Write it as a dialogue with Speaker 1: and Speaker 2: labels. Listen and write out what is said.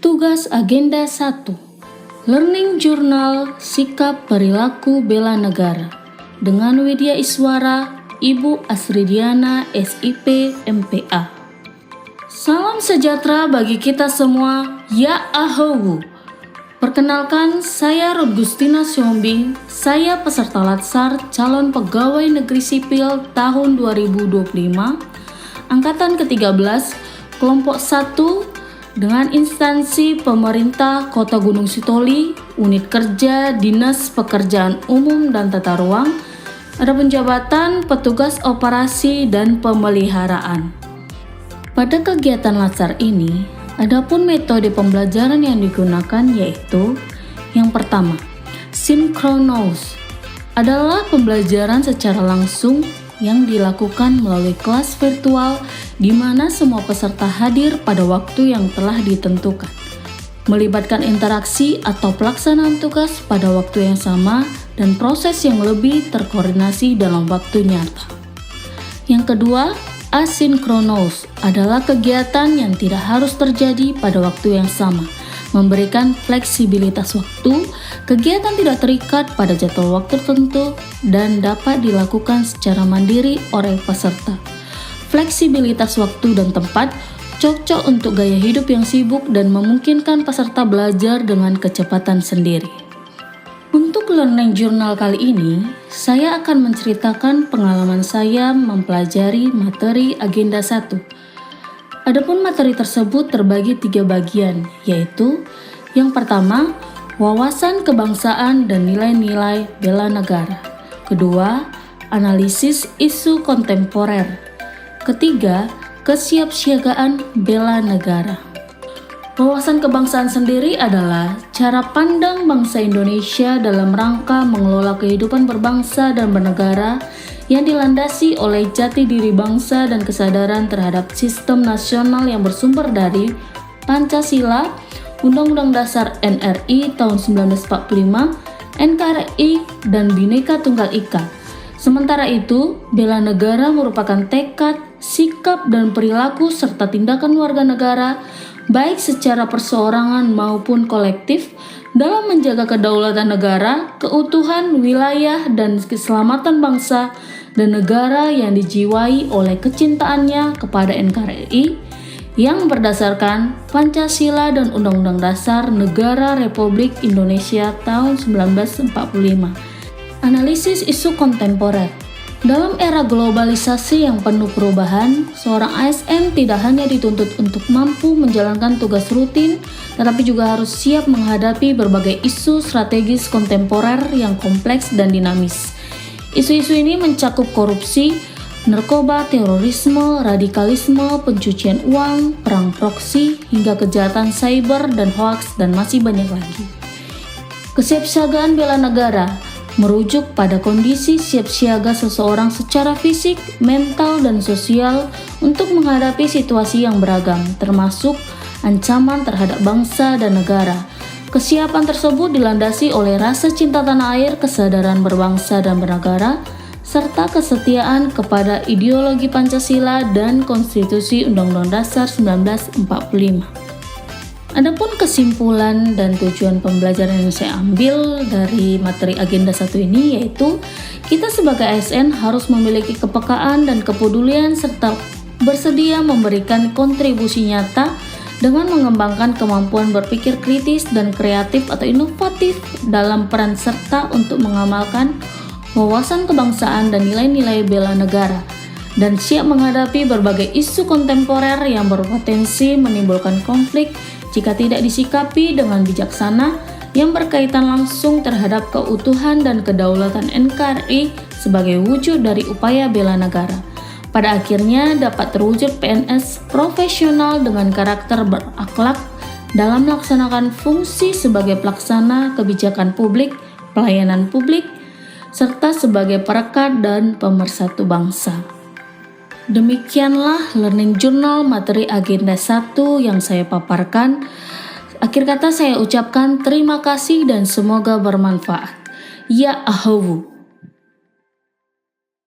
Speaker 1: Tugas agenda 1. Learning Journal Sikap Perilaku Bela Negara dengan Widya Iswara, Ibu Asridiana, SIP, MPA. Salam sejahtera bagi kita semua, ya ahowu. Perkenalkan, saya Ruth Gustina Siombing, saya peserta Latsar calon pegawai negeri sipil tahun 2025, angkatan ke-13, kelompok 1, dengan instansi pemerintah Kota Gunung Sitoli, unit kerja Dinas Pekerjaan Umum dan Tata Ruang, ada penjabatan petugas operasi dan pemeliharaan. Pada kegiatan Latsar ini, adapun metode pembelajaran yang digunakan yaitu yang pertama, Synchronous adalah pembelajaran secara langsung yang dilakukan melalui kelas virtual di mana semua peserta hadir pada waktu yang telah ditentukan, melibatkan interaksi atau pelaksanaan tugas pada waktu yang sama dan proses yang lebih terkoordinasi dalam waktu nyata. Yang kedua, Asynchronous adalah kegiatan yang tidak harus terjadi pada waktu yang sama, memberikan fleksibilitas waktu, kegiatan tidak terikat pada jadwal waktu tertentu, dan dapat dilakukan secara mandiri oleh peserta. Fleksibilitas waktu dan tempat cocok untuk gaya hidup yang sibuk dan memungkinkan peserta belajar dengan kecepatan sendiri. Untuk Learning Journal kali ini, saya akan menceritakan pengalaman saya mempelajari materi agenda 1. Adapun materi tersebut terbagi 3 bagian, yaitu yang pertama, wawasan kebangsaan dan nilai-nilai bela negara. Kedua, analisis isu kontemporer. Ketiga, kesiapsiagaan bela negara. Wawasan kebangsaan sendiri adalah cara pandang bangsa Indonesia dalam rangka mengelola kehidupan berbangsa dan bernegara yang dilandasi oleh jati diri bangsa dan kesadaran terhadap sistem nasional yang bersumber dari Pancasila, Undang-Undang Dasar NRI tahun 1945, NKRI, dan Bhinneka Tunggal Ika. Sementara itu, bela negara merupakan tekad, sikap, dan perilaku serta tindakan warga negara, baik secara perseorangan maupun kolektif, dalam menjaga kedaulatan negara, keutuhan wilayah, dan keselamatan bangsa dan negara yang dijiwai oleh kecintaannya kepada NKRI yang berdasarkan Pancasila dan Undang-Undang Dasar Negara Republik Indonesia tahun 1945. Analisis isu kontemporer. Dalam era globalisasi yang penuh perubahan, seorang ASN tidak hanya dituntut untuk mampu menjalankan tugas rutin, tetapi juga harus siap menghadapi berbagai isu strategis kontemporer yang kompleks dan dinamis. Isu-isu ini mencakup korupsi, narkoba, terorisme, radikalisme, pencucian uang, perang proksi, hingga kejahatan cyber dan hoaks, dan masih banyak lagi. Kesiapsiagaan bela negara merujuk pada kondisi siap siaga seseorang secara fisik, mental, dan sosial untuk menghadapi situasi yang beragam, termasuk ancaman terhadap bangsa dan negara. Kesiapan tersebut dilandasi oleh rasa cinta tanah air, kesadaran berbangsa dan bernegara, serta kesetiaan kepada ideologi Pancasila dan Konstitusi Undang-Undang Dasar 1945. Adapun kesimpulan dan tujuan pembelajaran yang saya ambil dari materi agenda 1 ini yaitu kita sebagai ASN harus memiliki kepekaan dan kepedulian serta bersedia memberikan kontribusi nyata dengan mengembangkan kemampuan berpikir kritis dan kreatif atau inovatif dalam peran serta untuk mengamalkan wawasan kebangsaan dan nilai-nilai bela negara, dan siap menghadapi berbagai isu kontemporer yang berpotensi menimbulkan konflik jika tidak disikapi dengan bijaksana yang berkaitan langsung terhadap keutuhan dan kedaulatan NKRI sebagai wujud dari upaya bela negara. Pada akhirnya dapat terwujud PNS profesional dengan karakter berakhlak dalam melaksanakan fungsi sebagai pelaksana kebijakan publik, pelayanan publik, serta sebagai perekat dan pemersatu bangsa. Demikianlah Learning Journal materi agenda 1 yang saya paparkan. Akhir kata saya ucapkan terima kasih dan semoga bermanfaat. Ya ahowu.